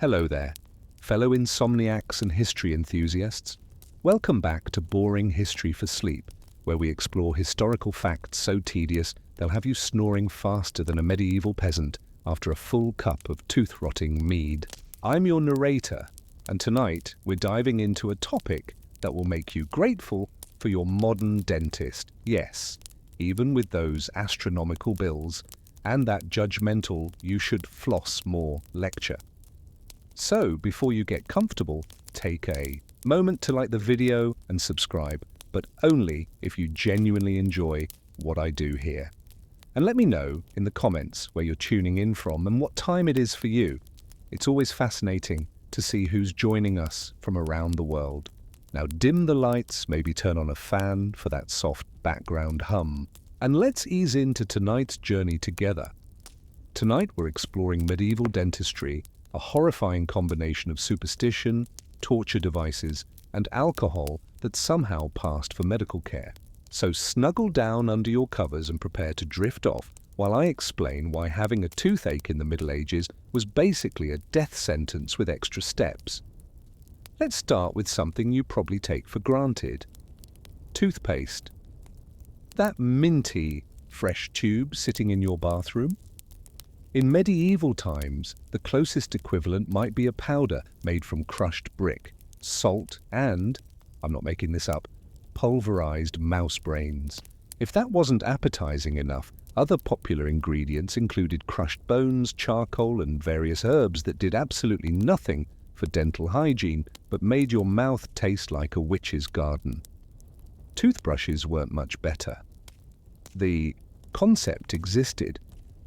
Hello there, fellow insomniacs and history enthusiasts. Welcome back to Boring History for Sleep, where we explore historical facts so tedious they'll have you snoring faster than a medieval peasant after a full cup of tooth-rotting mead. I'm your narrator, and tonight we're diving into a topic that will make you grateful for your modern dentist. Yes, even with those astronomical bills and that judgmental "you should floss more" lecture. So, before you get comfortable, take a moment to like the video and subscribe, but only if you genuinely enjoy what I do here. And let me know in the comments where you're tuning in from and what time it is for you. It's always fascinating to see who's joining us from around the world. Now dim the lights, maybe turn on a fan for that soft background hum, and let's ease into tonight's journey together. Tonight we're exploring medieval dentistry, a horrifying combination of superstition, torture devices, and alcohol that somehow passed for medical care. So snuggle down under your covers and prepare to drift off while I explain why having a toothache in the Middle Ages was basically a death sentence with extra steps. Let's start with something you probably take for granted. Toothpaste. That minty, fresh tube sitting in your bathroom? In medieval times, the closest equivalent might be a powder made from crushed brick, salt, and, I'm not making this up, pulverized mouse brains. If that wasn't appetizing enough, other popular ingredients included crushed bones, charcoal, and various herbs that did absolutely nothing for dental hygiene, but made your mouth taste like a witch's garden. Toothbrushes weren't much better. The concept existed,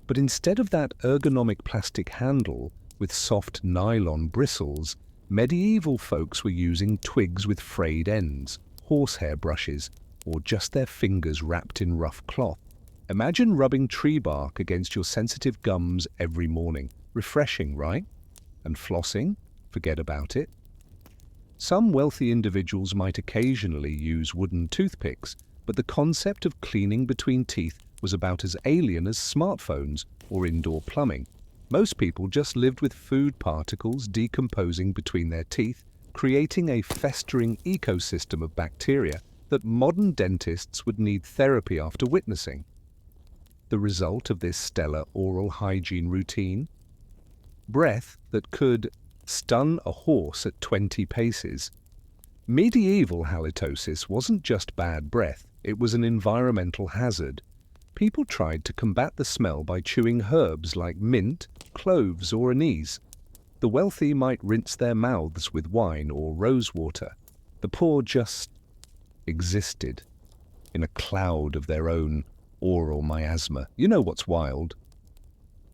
but instead of that ergonomic plastic handle with soft nylon bristles, medieval folks were using twigs with frayed ends, horsehair brushes, or just their fingers wrapped in rough cloth. Imagine rubbing tree bark against your sensitive gums every morning. Refreshing, right? And flossing? Forget about it. Some wealthy individuals might occasionally use wooden toothpicks, but the concept of cleaning between teeth was about as alien as smartphones or indoor plumbing. Most people just lived with food particles decomposing between their teeth, creating a festering ecosystem of bacteria that modern dentists would need therapy after witnessing. The result of this stellar oral hygiene routine? Breath that could stun a horse at 20 paces. Medieval halitosis wasn't just bad breath, it was an environmental hazard. People tried to combat the smell by chewing herbs like mint, cloves, or anise. The wealthy might rinse their mouths with wine or rosewater. The poor just existed in a cloud of their own oral miasma. You know what's wild?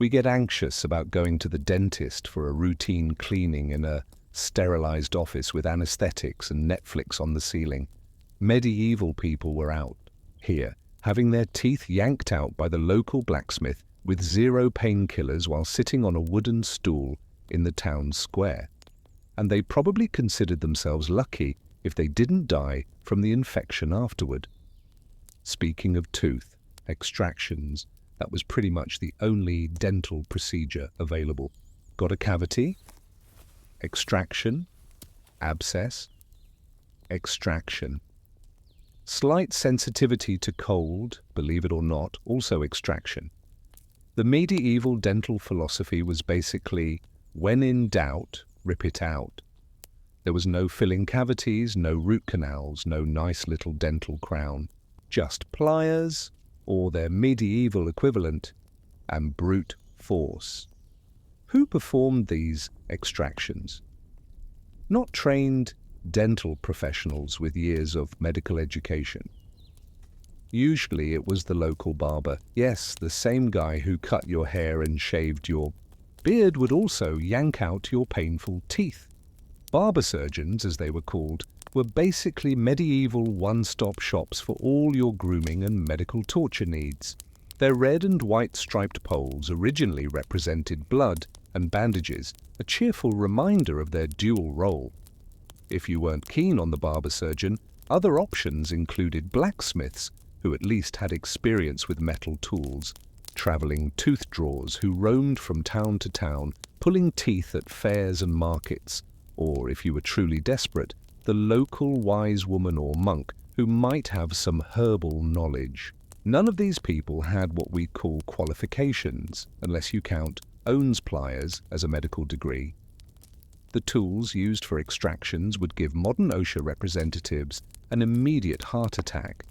We get anxious about going to the dentist for a routine cleaning in a sterilized office with anesthetics and Netflix on the ceiling. Medieval people were out here, having their teeth yanked out by the local blacksmith with zero painkillers while sitting on a wooden stool in the town square. And they probably considered themselves lucky if they didn't die from the infection afterward. Speaking of tooth extractions, that was pretty much the only dental procedure available. Got a cavity? Extraction. Abscess. Extraction. Slight sensitivity to cold, believe it or not, also extraction. The medieval dental philosophy was basically, when in doubt, rip it out. There was no filling cavities, no root canals, no nice little dental crown. Just pliers, or their medieval equivalent, and brute force. Who performed these extractions? Not trained dental professionals with years of medical education. Usually it was the local barber. Yes, the same guy who cut your hair and shaved your beard would also yank out your painful teeth. Barber surgeons, as they were called, were basically medieval one-stop shops for all your grooming and medical torture needs. Their red and white striped poles originally represented blood and bandages, a cheerful reminder of their dual role. If you weren't keen on the barber surgeon, other options included blacksmiths, who at least had experience with metal tools, traveling tooth drawers who roamed from town to town pulling teeth at fairs and markets, or, if you were truly desperate, the local wise woman or monk who might have some herbal knowledge. None of these people had what we call qualifications, unless you count Owen's pliers as a medical degree. The tools used for extractions would give modern OSHA representatives an immediate heart attack.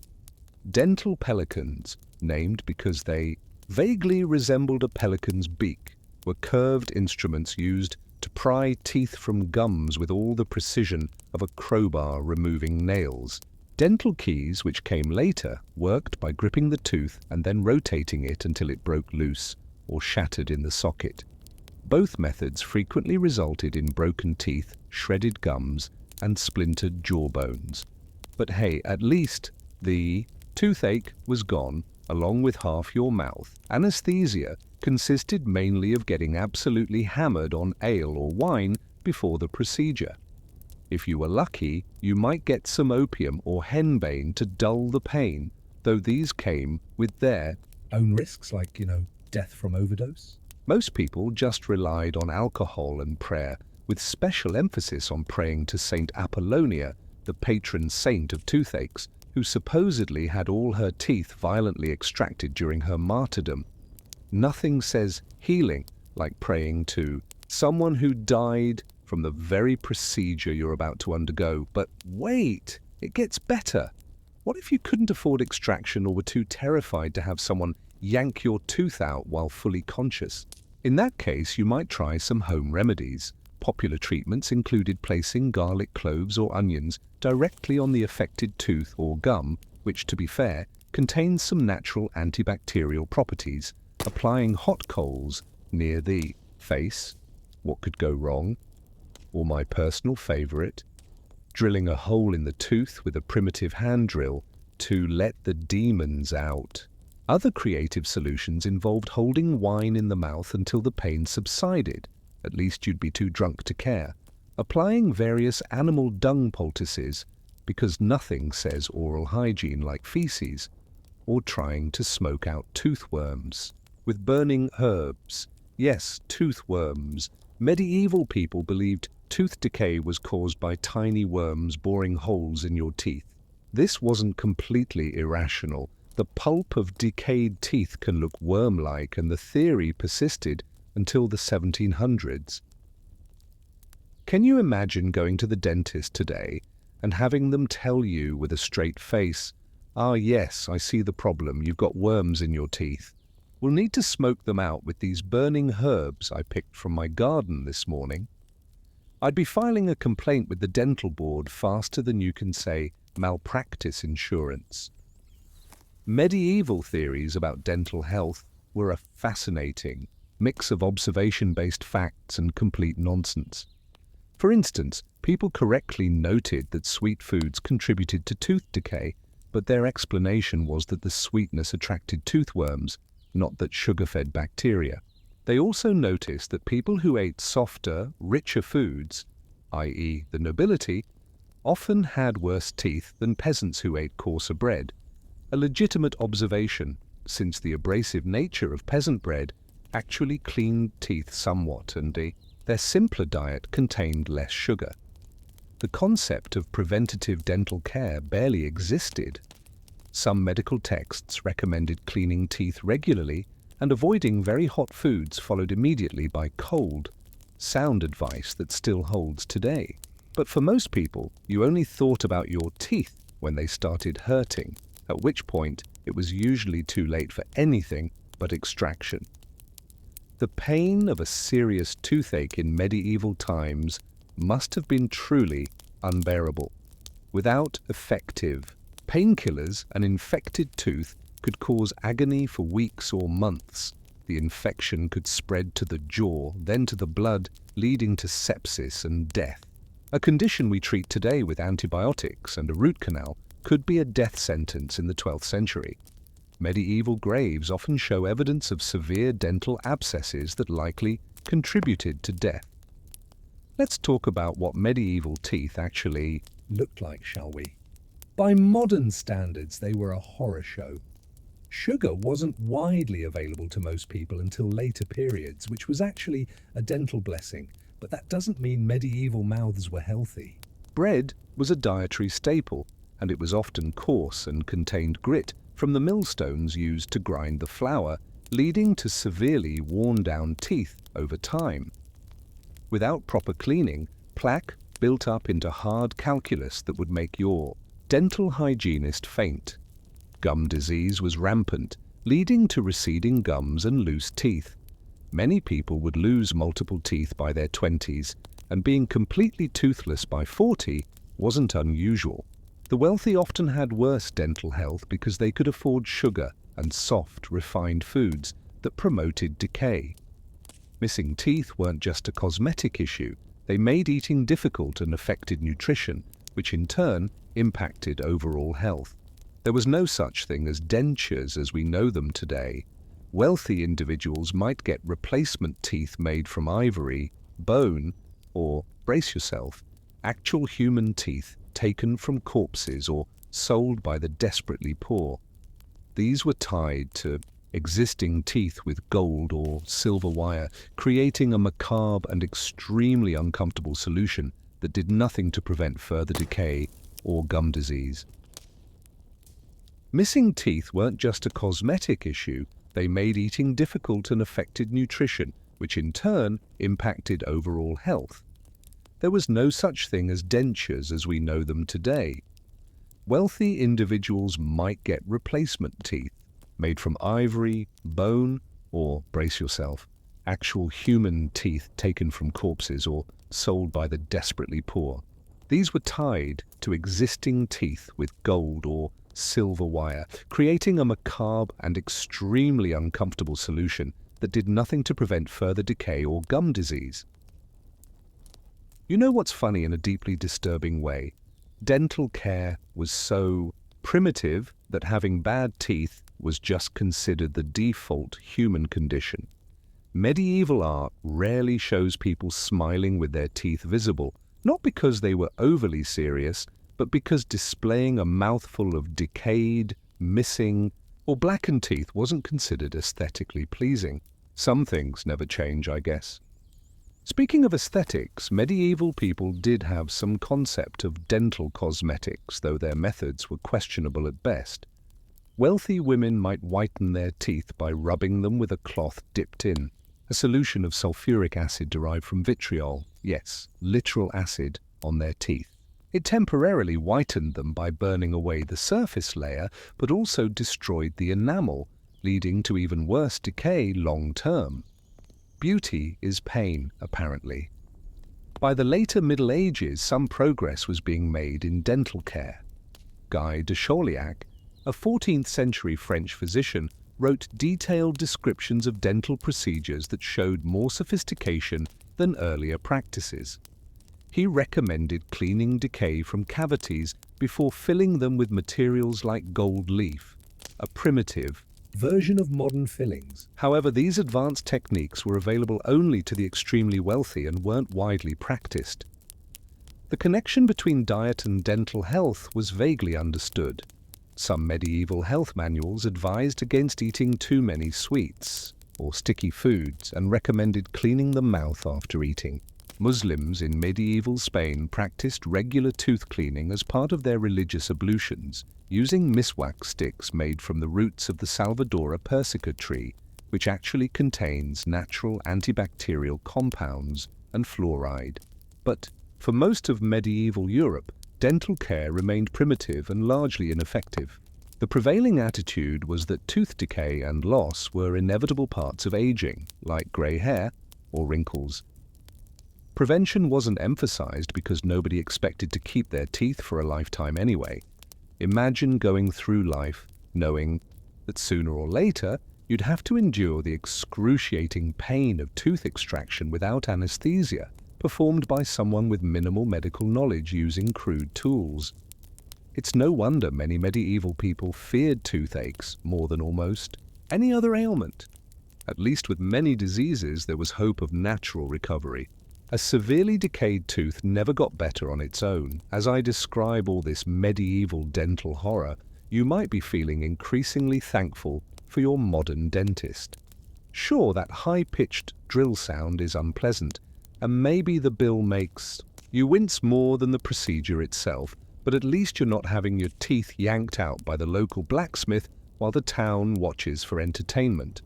Dental pelicans, named because they vaguely resembled a pelican's beak, were curved instruments used to pry teeth from gums with all the precision of a crowbar removing nails. Dental keys, which came later, worked by gripping the tooth and then rotating it until it broke loose or shattered in the socket. Both methods frequently resulted in broken teeth, shredded gums, and splintered jawbones. But hey, at least the toothache was gone, along with half your mouth. Anesthesia consisted mainly of getting absolutely hammered on ale or wine before the procedure. If you were lucky, you might get some opium or henbane to dull the pain, though these came with their own risks, like, death from overdose. Most people just relied on alcohol and prayer, with special emphasis on praying to Saint Apollonia, the patron saint of toothaches, who supposedly had all her teeth violently extracted during her martyrdom. Nothing says healing like praying to someone who died from the very procedure you're about to undergo. But wait, it gets better. What if you couldn't afford extraction or were too terrified to have someone yank your tooth out while fully conscious? In that case, you might try some home remedies. Popular treatments included placing garlic, cloves, or onions directly on the affected tooth or gum, which, to be fair, contains some natural antibacterial properties. Applying hot coals near the face, what could go wrong? Or my personal favorite, drilling a hole in the tooth with a primitive hand drill to let the demons out. Other creative solutions involved holding wine in the mouth until the pain subsided. At least you'd be too drunk to care. Applying various animal dung poultices, because nothing says oral hygiene like feces. Or trying to smoke out toothworms with burning herbs. Yes, toothworms. Medieval people believed tooth decay was caused by tiny worms boring holes in your teeth. This wasn't completely irrational. The pulp of decayed teeth can look worm-like, and the theory persisted until the 1700s. Can you imagine going to the dentist today and having them tell you with a straight face, "Ah yes, I see the problem, you've got worms in your teeth. We'll need to smoke them out with these burning herbs I picked from my garden this morning"? I'd be filing a complaint with the dental board faster than you can say malpractice insurance. Medieval theories about dental health were a fascinating mix of observation-based facts and complete nonsense. For instance, people correctly noted that sweet foods contributed to tooth decay, but their explanation was that the sweetness attracted toothworms, not that sugar-fed bacteria. They also noticed that people who ate softer, richer foods, i.e. the nobility, often had worse teeth than peasants who ate coarser bread. A legitimate observation, since the abrasive nature of peasant bread actually cleaned teeth somewhat, and their simpler diet contained less sugar. The concept of preventative dental care barely existed. Some medical texts recommended cleaning teeth regularly and avoiding very hot foods, followed immediately by cold, sound advice that still holds today. But for most people, you only thought about your teeth when they started hurting, at which point it was usually too late for anything but extraction. The pain of a serious toothache in medieval times must have been truly unbearable. Without effective painkillers, an infected tooth could cause agony for weeks or months. The infection could spread to the jaw, then to the blood, leading to sepsis and death. A condition we treat today with antibiotics and a root canal could be a death sentence in the 12th century. Medieval graves often show evidence of severe dental abscesses that likely contributed to death. Let's talk about what medieval teeth actually Looked like, shall we? By modern standards, they were a horror show. Sugar wasn't widely available to most people until later periods, which was actually a dental blessing, but that doesn't mean medieval mouths were healthy. Bread was a dietary staple, and it was often coarse and contained grit from the millstones used to grind the flour, leading to severely worn-down teeth over time. Without proper cleaning, plaque built up into hard calculus that would make your dental hygienist faint. Gum disease was rampant, leading to receding gums and loose teeth. Many people would lose multiple teeth by their 20s, and being completely toothless by 40 wasn't unusual. The wealthy often had worse dental health because they could afford sugar and soft, refined foods that promoted decay. Missing teeth weren't just a cosmetic issue. They made eating difficult and affected nutrition, which in turn impacted overall health. There was no such thing as dentures as we know them today. Wealthy individuals might get replacement teeth made from ivory, bone, or, brace yourself, actual human teeth taken from corpses or sold by the desperately poor. These were tied to existing teeth with gold or silver wire, creating a macabre and extremely uncomfortable solution that did nothing to prevent further decay or gum disease. Missing teeth weren't just a cosmetic issue, they made eating difficult and affected nutrition, which in turn impacted overall health. There was no such thing as dentures as we know them today. Wealthy individuals might get replacement teeth, made from ivory, bone, or, brace yourself, actual human teeth taken from corpses or sold by the desperately poor. These were tied to existing teeth with gold or silver wire, creating a macabre and extremely uncomfortable solution that did nothing to prevent further decay or gum disease. You know what's funny in a deeply disturbing way? Dental care was so primitive that having bad teeth was just considered the default human condition. Medieval art rarely shows people smiling with their teeth visible, not because they were overly serious, but because displaying a mouthful of decayed, missing, or blackened teeth wasn't considered aesthetically pleasing. Some things never change, I guess. Speaking of aesthetics, medieval people did have some concept of dental cosmetics, though their methods were questionable at best. Wealthy women might whiten their teeth by rubbing them with a cloth dipped in a solution of sulfuric acid derived from vitriol, yes, literal acid, on their teeth. It temporarily whitened them by burning away the surface layer, but also destroyed the enamel, leading to even worse decay long term. Beauty is pain, apparently. By the later Middle Ages, some progress was being made in dental care. Guy de Chauliac, a 14th century French physician, wrote detailed descriptions of dental procedures that showed more sophistication than earlier practices. He recommended cleaning decay from cavities before filling them with materials like gold leaf, a primitive Version of modern fillings. However, these advanced techniques were available only to the extremely wealthy and weren't widely practiced. The connection between diet and dental health was vaguely understood. Some medieval health manuals advised against eating too many sweets or sticky foods and recommended cleaning the mouth after eating. Muslims in medieval Spain practiced regular tooth cleaning as part of their religious ablutions, using miswak sticks made from the roots of the Salvadora persica tree, which actually contains natural antibacterial compounds and fluoride. But for most of medieval Europe, dental care remained primitive and largely ineffective. The prevailing attitude was that tooth decay and loss were inevitable parts of aging, like grey hair or wrinkles. Prevention wasn't emphasized because nobody expected to keep their teeth for a lifetime anyway. Imagine going through life knowing that sooner or later you'd have to endure the excruciating pain of tooth extraction without anesthesia, performed by someone with minimal medical knowledge using crude tools. It's no wonder many medieval people feared toothaches more than almost any other ailment. At least with many diseases there was hope of natural recovery. A severely decayed tooth never got better on its own. As I describe all this medieval dental horror, you might be feeling increasingly thankful for your modern dentist. Sure, that high-pitched drill sound is unpleasant, and maybe the bill makes you wince more than the procedure itself, but at least you're not having your teeth yanked out by the local blacksmith while the town watches for entertainment.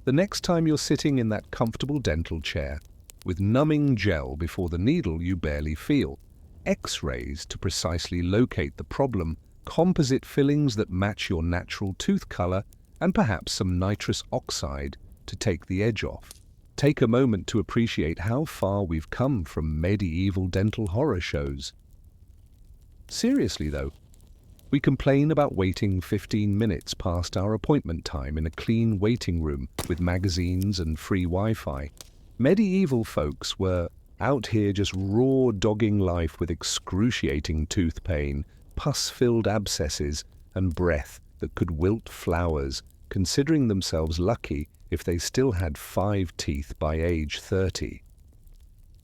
The next time you're sitting in that comfortable dental chair, with numbing gel before the needle you barely feel, X-rays to precisely locate the problem, composite fillings that match your natural tooth color, and perhaps some nitrous oxide to take the edge off. Take a moment to appreciate how far we've come from medieval dental horror shows. Seriously though, we complain about waiting 15 minutes past our appointment time in a clean waiting room with magazines and free Wi-Fi. Medieval folks were out here just raw dogging life with excruciating tooth pain, pus-filled abscesses, and breath that could wilt flowers, considering themselves lucky if they still had 5 teeth by age 30.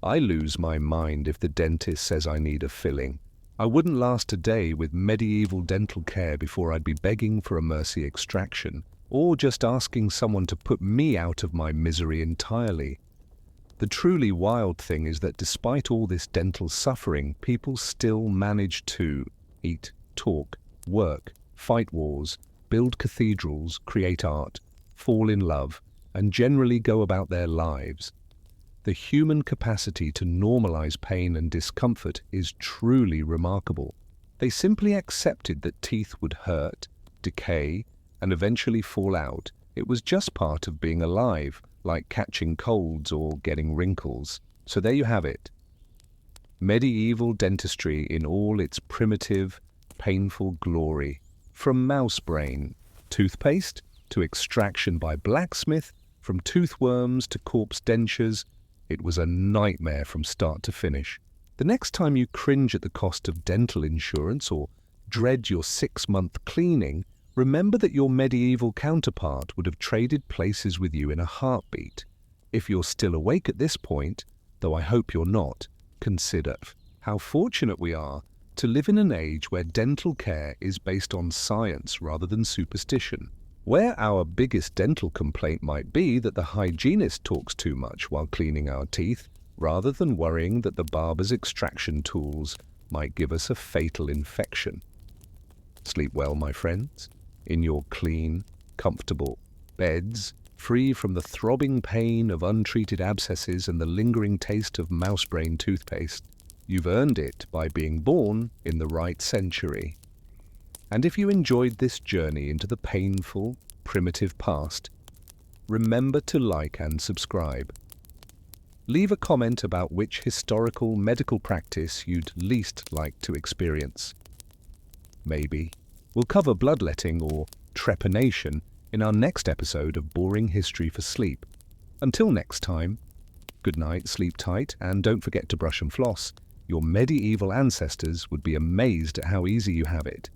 I lose my mind if the dentist says I need a filling. I wouldn't last a day with medieval dental care before I'd be begging for a mercy extraction, or just asking someone to put me out of my misery entirely. The truly wild thing is that despite all this dental suffering, people still manage to eat, talk, work, fight wars, build cathedrals, create art, fall in love, and generally go about their lives. The human capacity to normalize pain and discomfort is truly remarkable. They simply accepted that teeth would hurt, decay, and eventually fall out. It was just part of being alive, like catching colds or getting wrinkles. So there you have it. Medieval dentistry in all its primitive, painful glory. From mouse brain, toothpaste, to extraction by blacksmith, from toothworms to corpse dentures, it was a nightmare from start to finish. The next time you cringe at the cost of dental insurance or dread your 6-month cleaning, remember that your medieval counterpart would have traded places with you in a heartbeat. If you're still awake at this point, though I hope you're not, consider how fortunate we are to live in an age where dental care is based on science rather than superstition. Where our biggest dental complaint might be that the hygienist talks too much while cleaning our teeth, rather than worrying that the barber's extraction tools might give us a fatal infection. Sleep well, my friends, in your clean, comfortable beds, free from the throbbing pain of untreated abscesses and the lingering taste of mouse brain toothpaste. You've earned it by being born in the right century. And if you enjoyed this journey into the painful, primitive past, remember to like and subscribe. Leave a comment about which historical medical practice you'd least like to experience. Maybe we'll cover bloodletting or trepanation in our next episode of Boring History for Sleep. Until next time, good night, sleep tight, and don't forget to brush and floss. Your medieval ancestors would be amazed at how easy you have it.